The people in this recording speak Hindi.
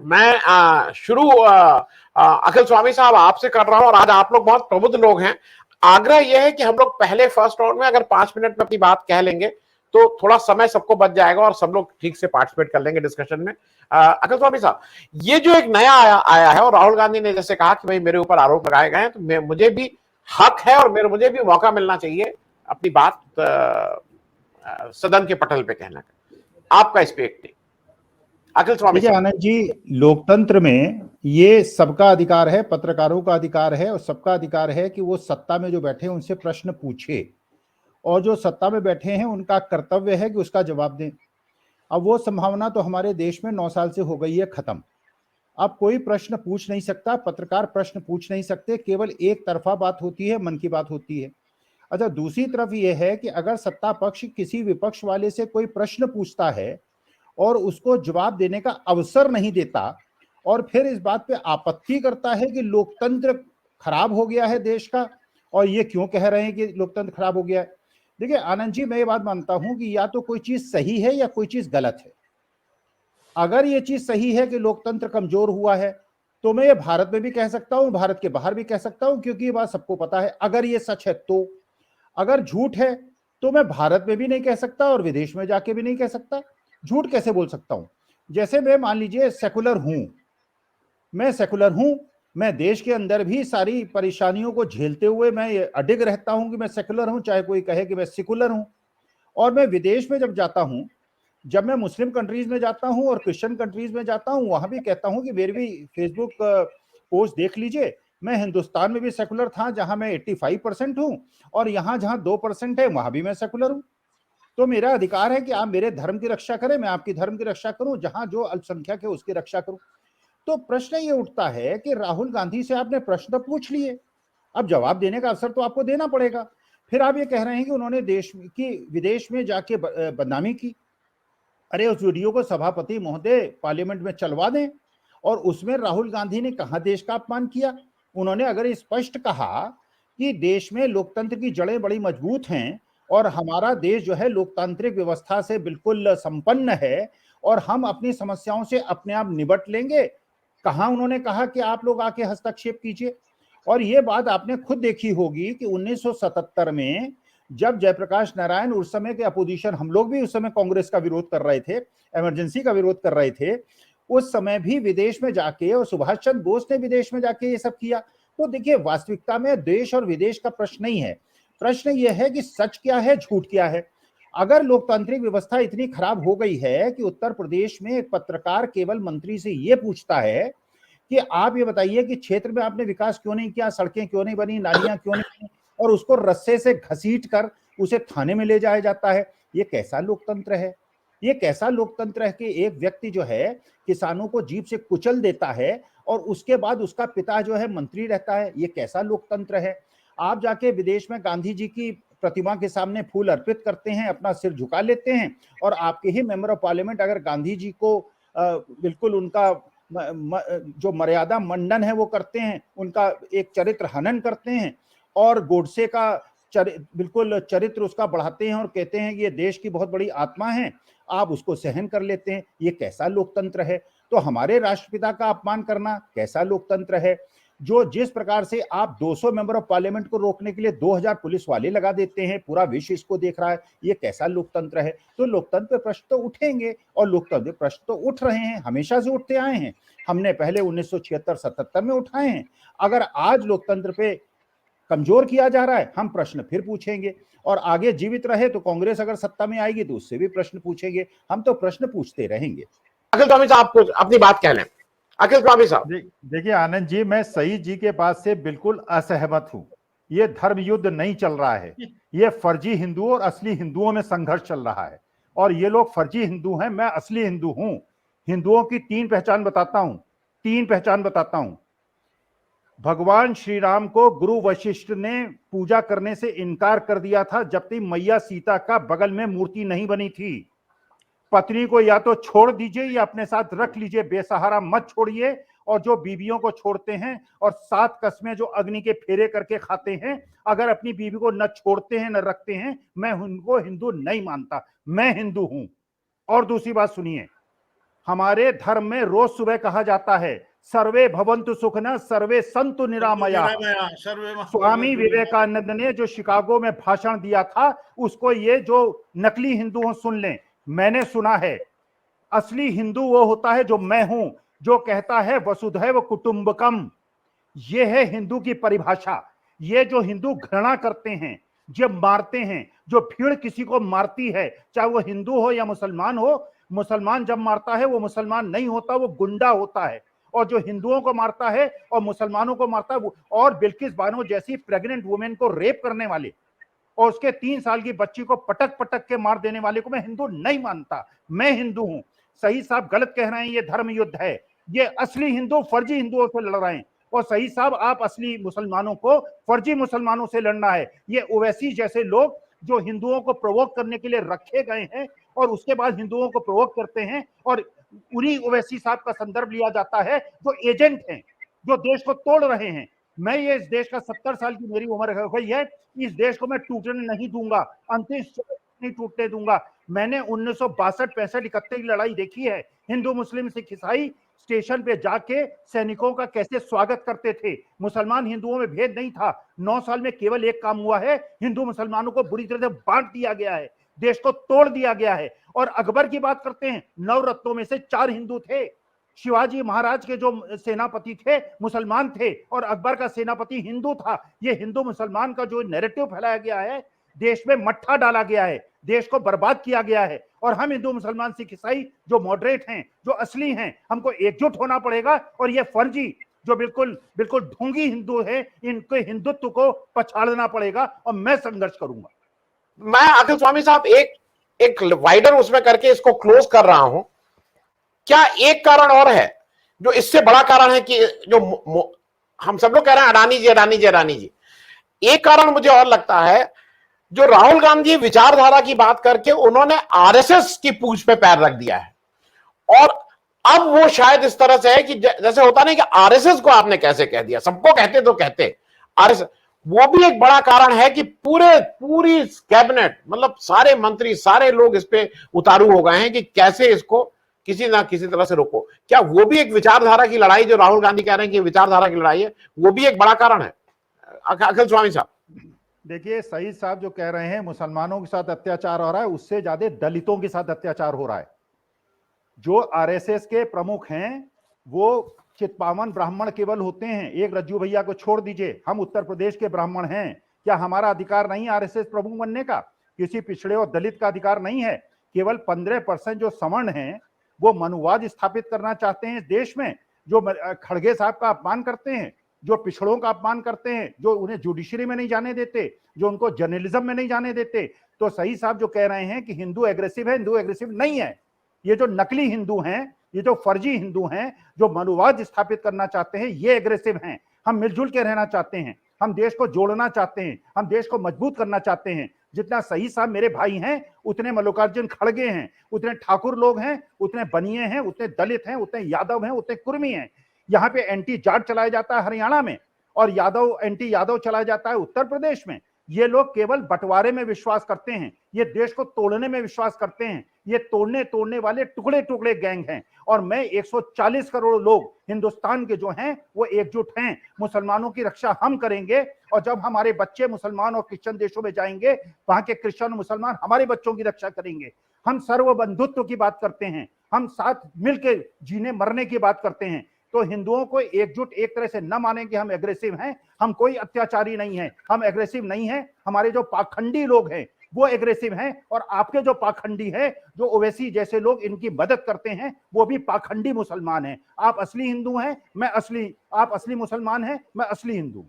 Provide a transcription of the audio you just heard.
मैं शुरू अखिल स्वामी साहब आपसे कर रहा हूं, और आज आप लोग बहुत प्रबुद्ध लोग हैं। आग्रह यह है कि हम लोग पहले फर्स्ट राउंड में अगर 5 मिनट में अपनी बात कह लेंगे तो थोड़ा समय सबको बच जाएगा और सब लोग ठीक से पार्टिसिपेट कर लेंगे डिस्कशन में। अखिल स्वामी साहब, ये जो एक नया आया है, और राहुल गांधी ने जैसे कहा कि भाई मेरे ऊपर आरोप लगाए गए हैं, तो मुझे भी हक है और मुझे भी मौका मिलना चाहिए अपनी बात सदन के पटल पे कहना का। आपका इस पे एक टिक। अखिल स्वामी देखिए साहब, आनंद जी, लोकतंत्र में ये सबका अधिकार है, पत्रकारों का अधिकार है और सबका अधिकार है कि वो सत्ता में जो बैठे हैं उनसे प्रश्न पूछे, और जो सत्ता में बैठे हैं उनका कर्तव्य है कि उसका जवाब दें। अब वो संभावना तो हमारे देश में 9 साल से हो गई है खत्म। अब कोई प्रश्न पूछ नहीं सकता, पत्रकार प्रश्न पूछ नहीं सकते, केवल एक तरफा बात होती है, मन की बात होती है। अच्छा, दूसरी तरफ ये है कि अगर सत्ता पक्ष किसी विपक्ष वाले से कोई प्रश्न पूछता है और उसको जवाब देने का अवसर नहीं देता, और फिर इस बात पे आपत्ति करता है कि लोकतंत्र खराब हो गया है देश का, और ये क्यों कह रहे हैं कि लोकतंत्र खराब हो गया है। देखिए आनंद जी, मैं ये बात मानता हूं कि या तो कोई चीज सही है या कोई चीज गलत है। अगर ये चीज सही है कि लोकतंत्र कमजोर हुआ है, तो मैं ये भारत में भी कह सकता हूं, भारत के बाहर भी कह सकता हूं, क्योंकि ये बात सबको पता है। अगर ये सच है तो, अगर झूठ है तो मैं भारत में भी नहीं कह सकता और विदेश में जाके भी नहीं कह सकता। झूठ कैसे बोल सकता हूं? जैसे मैं मान लीजिए सेकुलर हूं, मैं सेकुलर हूं, मैं देश के अंदर भी सारी परेशानियों को झेलते हुए मैं ये अडिग रहता हूं कि मैं सेकुलर हूं, चाहे कोई कहे कि मैं सेकुलर हूं। और मैं विदेश में जब जाता हूं, जब मैं मुस्लिम कंट्रीज में जाता हूं और क्रिश्चियन कंट्रीज में जाता हूं, वहां भी कहता हूं कि मेरी भी फेसबुक पोस्ट देख लीजिए, मैं हिंदुस्तान में भी सेकुलर था जहां मैं 85% हूं, और यहां जहां 2% है वहां भी मैं सेकुलर हूं। तो मेरा अधिकार है कि आप मेरे धर्म की रक्षा करें, मैं आपकी धर्म की रक्षा करूं, जहां जो अल्पसंख्यक है उसकी रक्षा करूं। तो प्रश्न ये उठता है कि राहुल गांधी से आपने प्रश्न तो पूछ लिए, अब जवाब देने का अवसर तो आपको देना पड़ेगा। फिर आप ये कह रहे हैं कि उन्होंने देश की विदेश में जाके बदनामी की। अरे उस वीडियो को सभापति महोदय पार्लियामेंट में चलवा दें, और उसमें राहुल गांधी ने कहा देश का अपमान किया। उन्होंने अगर स्पष्ट कहा कि देश में लोकतंत्र की जड़ें बड़ी मजबूत हैं और हमारा देश जो है लोकतांत्रिक व्यवस्था से बिल्कुल संपन्न है और हम अपनी समस्याओं से अपने आप निपट लेंगे, कहां उन्होंने कहा कि आप लोग आके हस्तक्षेप कीजिए। और ये बात आपने खुद देखी होगी कि 1977 में जब जयप्रकाश नारायण, उस समय के अपोजिशन, हम लोग भी उस समय कांग्रेस का विरोध कर रहे थे, इमरजेंसी का विरोध कर रहे थे, उस समय भी विदेश में जाके, और सुभाष चंद्र बोस ने विदेश में जाके ये सब किया। तो देखिए वास्तविकता में देश और विदेश का प्रश्न नहीं है, प्रश्न यह है कि सच क्या है, झूठ क्या है। अगर लोकतांत्रिक व्यवस्था इतनी खराब हो गई है कि उत्तर प्रदेश में एक पत्रकार केवल मंत्री से यह पूछता है कि आप ये बताइए कि क्षेत्र में आपने विकास क्यों नहीं किया, सड़कें क्यों नहीं बनी, नालियां क्यों नहीं बनी, और उसको रस्से से घसीट कर उसे थाने में ले जाया जाता है। ये कैसा लोकतंत्र है? ये कैसा लोकतंत्र है कि एक व्यक्ति जो है किसानों को जीप से कुचल देता है और उसके बाद उसका पिता जो है मंत्री रहता है? ये कैसा लोकतंत्र है? आप जाके विदेश में गांधी जी की प्रतिमा के सामने फूल अर्पित करते हैं, अपना सिर झुका लेते हैं, और आपके ही मेंबर ऑफ पार्लियामेंट अगर गांधी जी को बिल्कुल उनका जो मर्यादा मंडन है वो करते हैं, उनका एक चरित्र हनन करते हैं, और गोडसे का बिल्कुल चरित्र उसका बढ़ाते हैं और कहते हैं कि ये देश की बहुत बड़ी आत्मा है, आप उसको सहन कर लेते हैं। ये कैसा लोकतंत्र है? तो हमारे राष्ट्रपिता का अपमान करना कैसा लोकतंत्र है? जो जिस प्रकार से आप 200 मेंबर ऑफ पार्लियामेंट को रोकने के लिए 2000 पुलिस वाले लगा देते हैं, पूरा विश्व इसको देख रहा है, ये कैसा लोकतंत्र है? तो लोकतंत्र पे प्रश्न तो उठेंगे, और लोकतंत्र प्रश्न तो उठ रहे हैं, हमेशा से उठते आए हैं। हमने पहले 1976-77 में उठाए हैं। अगर आज लोकतंत्र पे कमजोर किया जा रहा है, हम प्रश्न फिर पूछेंगे, और आगे जीवित रहे तो कांग्रेस अगर सत्ता में आएगी तो उससे भी प्रश्न पूछेंगे। हम तो प्रश्न पूछते रहेंगे। अखिल स्वामी साहब कुछ अपनी बात कह लें। अखिल स्वामी साहब, देखिए आनंद जी, मैं सईद जी के बात से बिल्कुल असहमत हूं। ये धर्म युद्ध नहीं चल रहा है, ये फर्जी हिंदुओं और असली हिंदुओं में संघर्ष चल रहा है, और ये लोग फर्जी हिंदू हैं, मैं असली हिंदू हूं। हिंदुओं की 3 पहचान बताता हूं, 3 पहचान बताता हूं। भगवान श्री राम को गुरु वशिष्ठ ने पूजा करने से इनकार कर दिया था जब तक मैया सीता का बगल में मूर्ति नहीं बनी थी। पत्नी को या तो छोड़ दीजिए या अपने साथ रख लीजिए, बेसहारा मत छोड़िए। और जो बीवियों को छोड़ते हैं और 7 कस्में जो अग्नि के फेरे करके खाते हैं, अगर अपनी बीवी को न छोड़ते हैं न रखते हैं, मैं उनको हिंदू नहीं मानता, मैं हिंदू हूं। और दूसरी बात सुनिए, हमारे धर्म में रोज सुबह कहा जाता है सर्वे भवन्तु सुखिनः सर्वे सन्तु निरामयाः। स्वामी विवेकानंद ने जो शिकागो में भाषण दिया था उसको ये जो नकली हिंदू सुन लें। मैंने सुना है असली हिंदू वो होता है जो मैं हूं, जो कहता है वसुधैव कुटुंबकम। ये है हिंदू की परिभाषा। ये जो हिंदू घृणा करते हैं, जब मारते हैं, जो भीड़ किसी को मारती है, चाहे वो हिंदू हो या मुसलमान हो, मुसलमान जब मारता है वो मुसलमान नहीं होता, वो गुंडा होता है। और जो हिंदुओं को मारता है और मुसलमानों को मारता है, और बिल्किस बानो जैसी प्रेग्नेंट वुमेन को रेप करने वाले और उसके 3 साल की बच्ची को पटक पटक के मार देने वाले को मैं हिंदू नहीं मानता। मैं हिंदू हूं। सही साहब गलत कह रहे हैं, ये धर्म युद्ध है। ये असली हिंदू फर्जी हिंदुओं से लड़ रहे हैं, और सही साहब आप असली मुसलमानों को फर्जी मुसलमानों से लड़ना है। ये ओवैसी जैसे लोग जो हिंदुओं को प्रोवोक करने के लिए रखे गए हैं और उसके बाद हिंदुओं को प्रोवोक करते हैं, और उन्हीं ओवैसी साहब का संदर्भ लिया जाता है जो एजेंट हैं, जो देश को तोड़ रहे हैं। मैं ये इस देश का 70 साल की मेरी उम्र हो गई है, इस देश को मैं टूटने नहीं दूंगा, अंतिम नहीं टूटने दूंगा। मैंने 1962, 65, 71 की लड़ाई देखी है। हिंदू मुस्लिम सिख ईसाई स्टेशन पे जाके सैनिकों का कैसे स्वागत करते थे। मुसलमान हिंदुओं में भेद नहीं था। 9 साल में केवल एक काम हुआ है, हिंदू मुसलमानों को बुरी तरह से बांट दिया गया है, देश को तोड़ दिया गया है। और अकबर की बात करते हैं, 9 रत्नों में से 4 हिंदू थे। शिवाजी महाराज के जो सेनापति थे मुसलमान थे और अकबर का सेनापति हिंदू था। ये हिंदू मुसलमान का जो नैरेटिव फैलाया गया है, देश में मट्ठा डाला गया है, देश को बर्बाद किया गया है। और हम हिंदू मुसलमान सिख ईसाई जो मॉडरेट हैं, जो असली हैं, हमको एकजुट होना पड़ेगा। और ये फर्जी जो बिल्कुल बिल्कुल ढोंगी हिंदू है, इनके हिंदुत्व को पछाड़ना पड़ेगा, और मैं संघर्ष करूंगा। मैं अखिल स्वामी साहब एक वाइडर उसमें करके इसको क्लोज कर रहा हूं। क्या एक कारण और है जो इससे बड़ा कारण है कि जो हम सब लोग कह रहे हैं अडानी जी अडानी जी अडानी जी, एक कारण मुझे और लगता है, जो राहुल गांधी विचारधारा की बात करके उन्होंने आरएसएस की पूंछ पे पैर रख दिया है। और अब वो शायद इस तरह से है कि जैसे होता नहीं कि आरएसएस को आपने कैसे कह दिया, सबको कहते तो कहते आरएसएस। वो भी एक बड़ा कारण है कि पूरी कैबिनेट, मतलब सारे मंत्री, सारे लोग इस पे उतारू हो गए हैं कि कैसे इसको किसी ना किसी तरह से रोको। क्या वो भी एक विचारधारा की लड़ाई, जो राहुल गांधी कह रहे हैं कि विचारधारा की लड़ाई है, वो भी एक बड़ा कारण है? अखिल स्वामी साहब देखिए, सईद साहब जो कह रहे हैं मुसलमानों के साथ अत्याचार हो रहा है, उससे ज्यादा दलितों के साथ अत्याचार हो रहा है। जो आरएसएस के प्रमुख हैं वो चितपावन ब्राह्मण केवल होते हैं। एक रज्जू भैया को छोड़ दीजिए, हम उत्तर प्रदेश के ब्राह्मण हैं। क्या हमारा अधिकार नहीं आरएसएस प्रमुख बनने का? किसी पिछड़े और दलित का अधिकार नहीं है? केवल 15% जो सवर्ण हैं वो मनुवाद स्थापित करना चाहते हैं इस देश में, जो खड़गे साहब का अपमान करते हैं, जो पिछड़ों का अपमान करते हैं, जो उन्हें जुडिशरी में नहीं जाने देते, जो उनको जर्नलिज्म में नहीं जाने देते। तो सही साहब जो कह रहे हैं कि हिंदू एग्रेसिव है, हिंदू एग्रेसिव नहीं है। ये जो नकली हिंदू हैं, ये जो फर्जी हिंदू हैं, जो मनुवाद स्थापित करना चाहते हैं, ये एग्रेसिव हैं। हम मिलजुल के रहना चाहते हैं, हम देश को जोड़ना चाहते हैं, हम देश को मजबूत करना चाहते हैं। जितना सही साहब मेरे भाई हैं, उतने मल्लिकार्जुन खड़गे हैं, उतने ठाकुर लोग हैं, उतने बनिए हैं, उतने दलित हैं, उतने यादव हैं, उतने कुर्मी हैं। यहाँ पे एंटी जाट चलाया जाता है हरियाणा में, और यादव एंटी यादव चलाया जाता है उत्तर प्रदेश में। ये लोग केवल बंटवारे में विश्वास करते हैं, ये देश को तोड़ने में विश्वास करते हैं। ये तोड़ने वाले टुकड़े टुकड़े गैंग हैं। और मैं 140 करोड़ लोग हिंदुस्तान के जो हैं वो एकजुट हैं। मुसलमानों की रक्षा हम करेंगे, और जब हमारे बच्चे मुसलमान और क्रिश्चियन देशों में जाएंगे, वहां के क्रिश्चियन मुसलमान हमारे बच्चों की रक्षा करेंगे। हम सर्वबंधुत्व की बात करते हैं, हम साथ मिलकर जीने मरने की बात करते हैं। तो हिंदुओं को एकजुट एक तरह से न माने कि हम एग्रेसिव हैं। हम कोई अत्याचारी नहीं है, हम एग्रेसिव नहीं है। हमारे जो पाखंडी लोग हैं वो एग्रेसिव हैं, और आपके जो पाखंडी है, जो ओवैसी जैसे लोग इनकी मदद करते हैं, वो भी पाखंडी मुसलमान हैं। आप असली हिंदू हैं, मैं असली, आप असली मुसलमान हैं, मैं असली हिंदू।